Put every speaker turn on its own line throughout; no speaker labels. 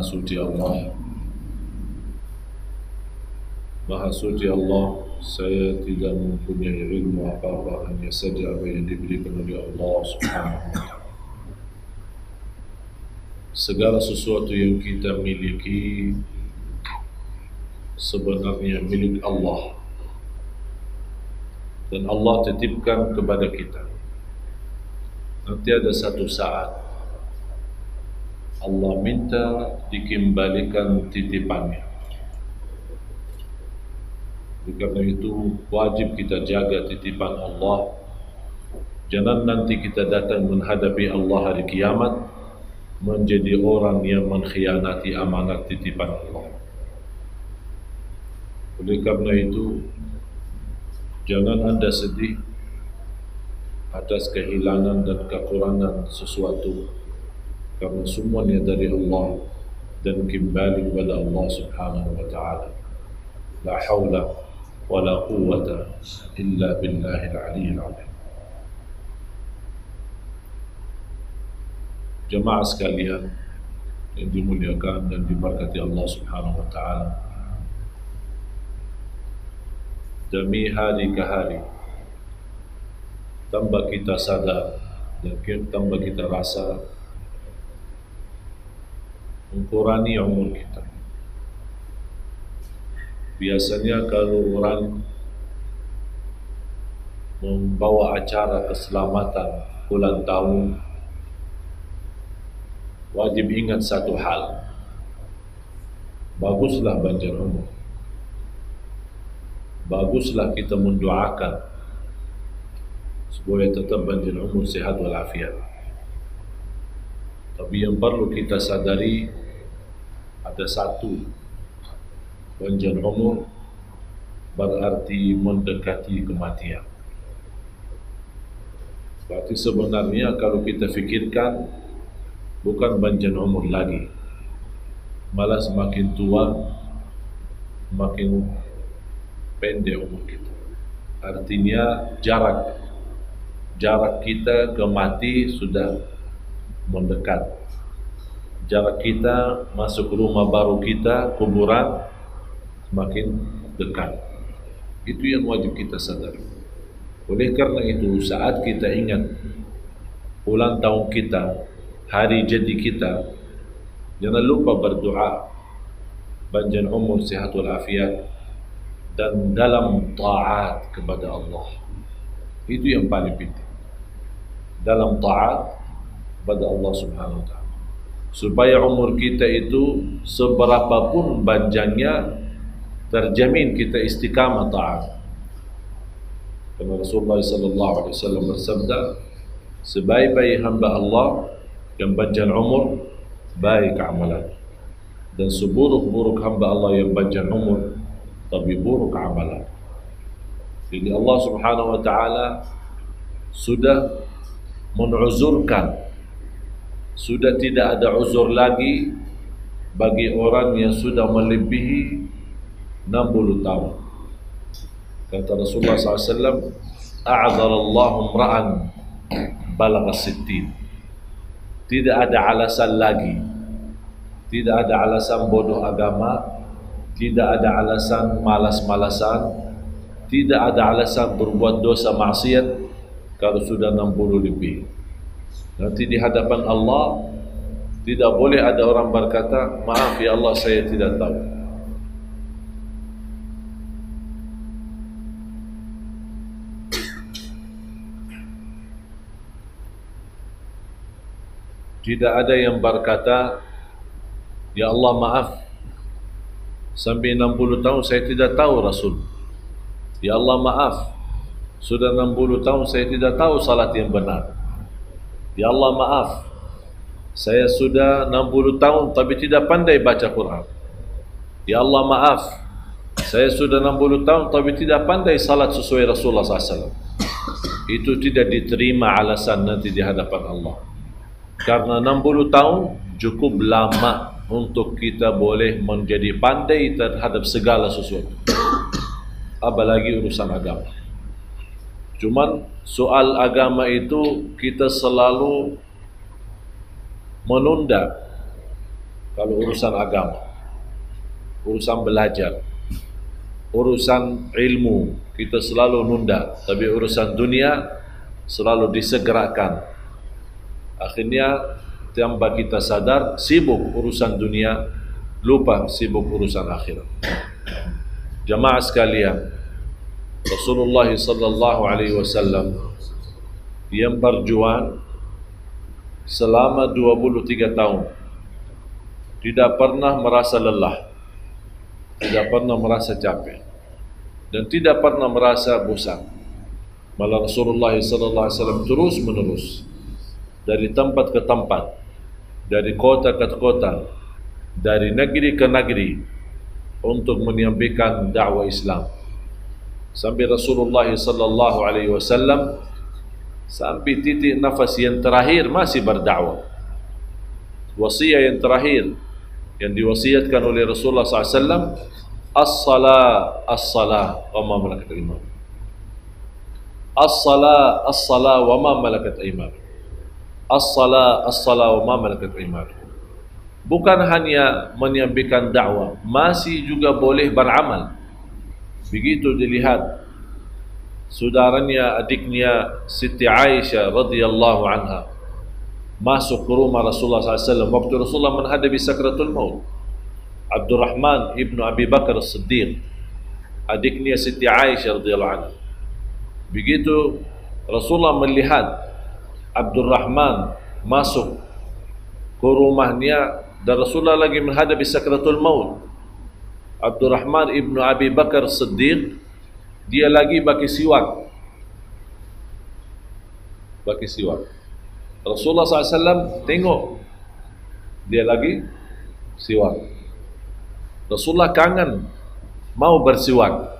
Maha Suci Allah. Maha Suci Allah, saya tidak mempunyai ilmu apa-apa, hanya saja apa yang diberikan oleh Allah Subhanahu wa Ta'ala. Segala sesuatu yang kita miliki sebenarnya milik Allah, dan Allah titipkan kepada kita. Nanti ada satu saat Allah minta dikembalikan titipannya. Oleh karena itu wajib kita jaga titipan Allah. Jangan nanti kita datang menghadapi Allah hari kiamat menjadi orang yang mengkhianati amanat titipan Allah. Oleh karena itu jangan Anda sedih atas kehilangan dan kekurangan sesuatu, karena semuanya dari Allah dan kembali kepada Allah Subhanahu wa Ta'ala. La haula wa la quwwata illa billahil aliyyil azim. Jemaah sekalian yang dimuliakan dan diberkati Allah Subhanahu wa Ta'ala, demi hari ke hari tambah kita sadar dan tambah kita rasa mengurangi umur kita. Biasanya kalau orang membawa acara keselamatan ulang tahun, wajib ingat satu hal, baguslah panjang umur, baguslah kita mendoakan supaya tetap panjang umur, sehat walafiat. Tapi yang perlu kita sadari ada satu, panjang umur berarti mendekati kematian. Berarti sebenarnya kalau kita fikirkan bukan panjang umur lagi, malah semakin tua makin pendek umur kita. Artinya jarak kita ke mati sudah mendekat. Jarak kita masuk rumah baru kita, kuburan, semakin dekat. Itu yang wajib kita sadari. Oleh karena itu saat kita ingat ulang tahun kita, hari jadi kita, jangan lupa berdoa panjang umur, sehat walafiat, dan dalam taat kepada Allah. Itu yang paling penting, dalam taat kepada Allah Subhanahu wa Ta'ala, supaya umur kita itu seberapapun panjangnya terjamin kita istiqamah taat. Karena Rasulullah sallallahu alaihi wasallam bersabda, sebaik-baik hamba Allah yang panjang umur, baik amalan, dan seburuk-buruk hamba Allah yang panjang umur tapi buruk amalan. Jadi Allah Subhanahu wa Ta'ala sudah menuzurkan, sudah tidak ada uzur lagi bagi orang yang sudah melebihi 60 tahun. Kata Rasulullah SAW, a'adzarallahu imra'an balagha sittin. Tidak ada alasan lagi, tidak ada alasan bodoh agama, tidak ada alasan malas-malasan, tidak ada alasan berbuat dosa maksiat kalau sudah 60 lebih. Nanti di hadapan Allah tidak boleh ada orang berkata, maaf ya Allah, saya tidak tahu. Tidak ada yang berkata, ya Allah maaf, sampai 60 tahun saya tidak tahu Rasul. Ya Allah maaf, sudah 60 tahun saya tidak tahu salat yang benar. Ya Allah maaf, saya sudah 60 tahun tapi tidak pandai baca Quran. Ya Allah maaf, saya sudah 60 tahun tapi tidak pandai salat sesuai Rasulullah SAW. Itu tidak diterima alasan nanti di hadapan Allah. Karena 60 tahun cukup lama untuk kita boleh menjadi pandai terhadap segala sesuatu, apalagi urusan agama. Cuman soal agama itu kita selalu menunda Kalau urusan agama, urusan belajar, urusan ilmu, kita selalu nunda. Tapi urusan dunia selalu disegerakan. Akhirnya tanpa kita sadar, sibuk urusan dunia, lupa sibuk urusan akhirat. Jamaah sekalian, Rasulullah sallallahu alaihi wasallam yang berjuang selama 23 tahun tidak pernah merasa lelah, tidak pernah merasa capek, dan tidak pernah merasa bosan. Malah Rasulullah sallallahu alaihi wasallam terus menerus dari tempat ke tempat, dari kota ke kota, dari negeri ke negeri untuk menyampaikan dakwah Islam. Sampai Rasulullah sallallahu alaihi wasallam sampai titik nafas yang terakhir masih berdakwah. Wasiat yang terakhir yang diwasiatkan oleh Rasulullah SAW, as-salah, as-salah, wa ma malakat aimanukum. As-salah, as-salah, wa ma malakat aimanukum. As-salah, as-salah, wa ma malakat aimanukum. Bukan hanya menyampaikan dakwah, masih juga boleh beramal. Begitu dilihat saudaranya, adiknya Siti Aisyah radhiyallahu anha masuk ke rumah Rasulullah SAW waktu Rasulullah menghadapi sakratul maut. Abdurrahman ibnu Abi Bakar As-Siddiq, adiknya Siti Aisyah radhiyallahu anha. Begitu Rasulullah melihat Abdurrahman masuk ke rumahnya dan Rasulullah lagi menghadapi sakratul maut, Abdurrahman ibnu Abi Bakar As-Siddiq dia lagi baki siwak. Rasulullah SAW tengok dia lagi siwak. Rasulullah kangen mau bersiwak,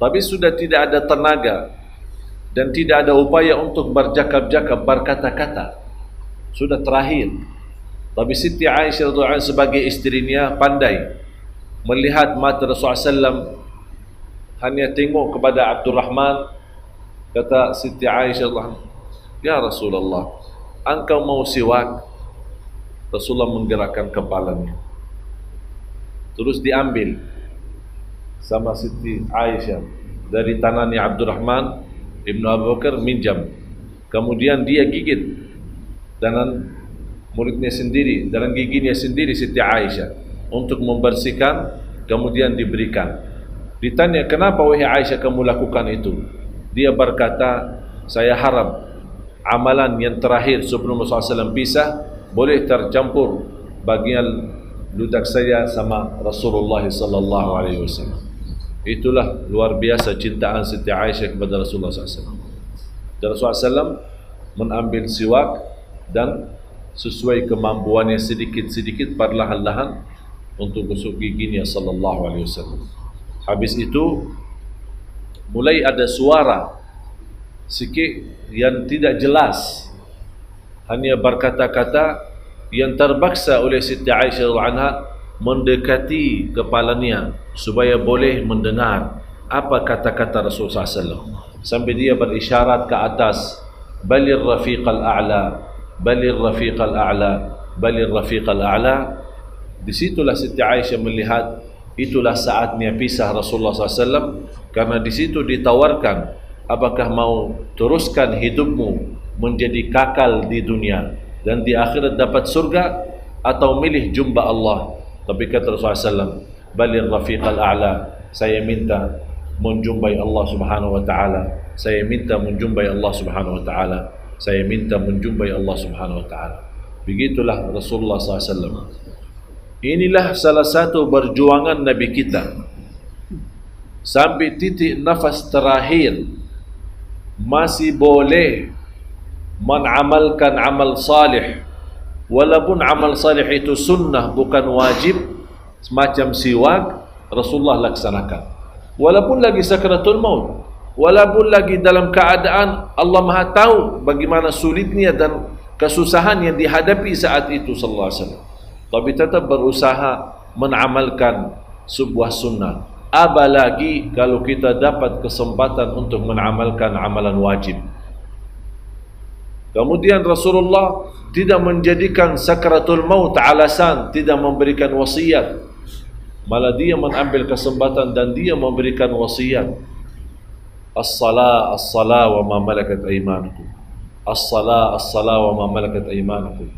tapi sudah tidak ada tenaga dan tidak ada upaya untuk bercakap-cakap, berkata-kata. Sudah terakhir. Tapi Siti Aisyah radhiyallahu anha sebagai istrinya pandai melihat mata Rasulullah SAW, hanya tengok kepada Abdurrahman. Kata Siti Aisyah radhiyallahu anha, ya Rasulullah, engkau mau siwak? Rasulullah menggerakkan kepalanya, terus diambil sama Siti Aisyah dari tangannya Abdurrahman ibnu Abu Bakar, minjam. Kemudian dia gigit dengan mulutnya sendiri, dengan giginya sendiri Siti Aisyah untuk membersihkan, kemudian diberikan. Ditanya, kenapa wahai Aisyah kamu lakukan itu? Dia berkata, saya harap amalan yang terakhir sebelum Rasulullah SAW pisah boleh tercampur bagian ludak saya sama Rasulullah sallallahu alaihi wasallam. Itulah luar biasa cintaan Siti Aisyah kepada Rasulullah SAW. Dan Rasulullah SAW mengambil siwak dan sesuai kemampuannya sedikit-sedikit perlahan-lahan untuk gosok giginya sallallahu alaihi wasallam. Habis itu mulai ada suara sikit yang tidak jelas, hanya berkata-kata yang terpaksa oleh Siti Aisyah radhiyallahu anha mendekati kepalanya supaya boleh mendengar apa kata-kata Rasulullah SAW. Sampai dia berisyarat ke atas, balir rafiqal a'la, balir rafiqal a'la, balir rafiqal a'la. Disitulah Siti Aisyah melihat itulah saatnya pisah Rasulullah SAW, karena di situ ditawarkan, apakah mau teruskan hidupmu menjadi kakal di dunia dan di akhirat dapat surga, atau milih jumpa Allah. Tapi kata Rasulullah SAW, balir rafiqal a'la, saya minta menjumpai Allah Subhanahu wa taala, saya minta menjumpai Allah Subhanahu wa taala, saya minta menjumpai Allah Subhanahu wa taala. Begitulah Rasulullah SAW. Inilah salah satu perjuangan Nabi kita sampai titik nafas terakhir masih boleh mengamalkan amal salih, walaupun amal salih itu sunnah bukan wajib, semacam siwak Rasulullah laksanakan. Walaupun lagi sakratul maut, walaupun lagi dalam keadaan Allah Maha tahu bagaimana sulitnya dan kesusahan yang dihadapi saat itu sallallahu alaihi wasallam, tapi tetap berusaha mengamalkan sebuah sunnah. Apalagi kalau kita dapat kesempatan untuk mengamalkan amalan wajib. Kemudian Rasulullah tidak menjadikan sakaratul maut alasan tidak memberikan wasiat, malah dia mengambil kesempatan dan dia memberikan wasiat. As-salah wa ma malakat aymanukum. As-salah wa ma malakat aymanukum.